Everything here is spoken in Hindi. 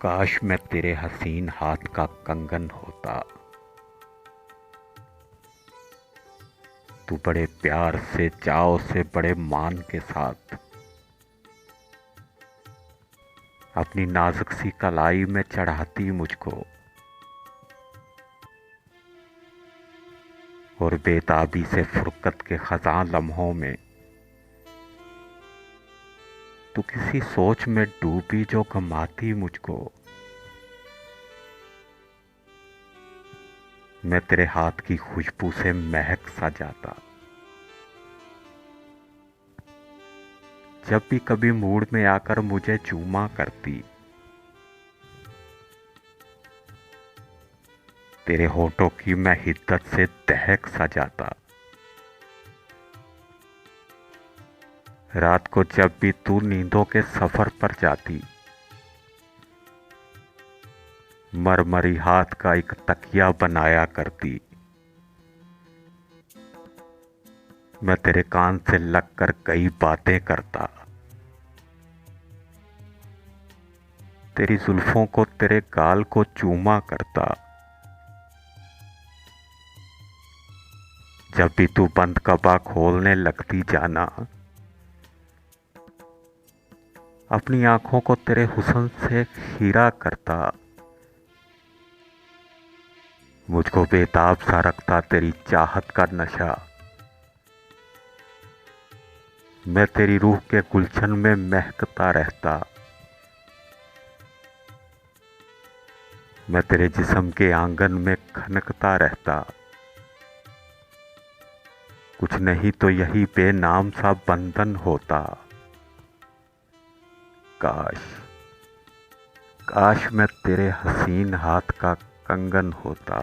काश मैं तेरे हसीन हाथ का कंगन होता। तू बड़े प्यार से चाव से बड़े मान के साथ अपनी नाजुक सी कलाई में चढ़ाती मुझको और बेताबी से फुरकत के खज़ां लम्हों में तू किसी सोच में डूबी जो गमाती मुझको। मैं तेरे हाथ की खुशबू से महक सा जाता। जब भी कभी मूड में आकर मुझे चूमा करती, तेरे होठों की मैं हिद्दत से दहक सा जाता। रात को जब भी तू नींदों के सफर पर जाती, मरमरी हाथ का एक तकिया बनाया करती। मैं तेरे कान से लगकर कई बातें करता। तेरी जुल्फों को तेरे गाल को चूमा करता। जब भी तू बंद कबा खोलने लगती जाना, अपनी आंखों को तेरे हुस्न से खीरा करता। मुझको बेताब सा रखता तेरी चाहत का नशा। मैं तेरी रूह के गुलशन में महकता रहता। मैं तेरे जिस्म के आंगन में खनकता रहता। कुछ नहीं तो यही बेनाम सा बंधन होता। काश काश मैं तेरे हसीन हाथ का कंगन होता।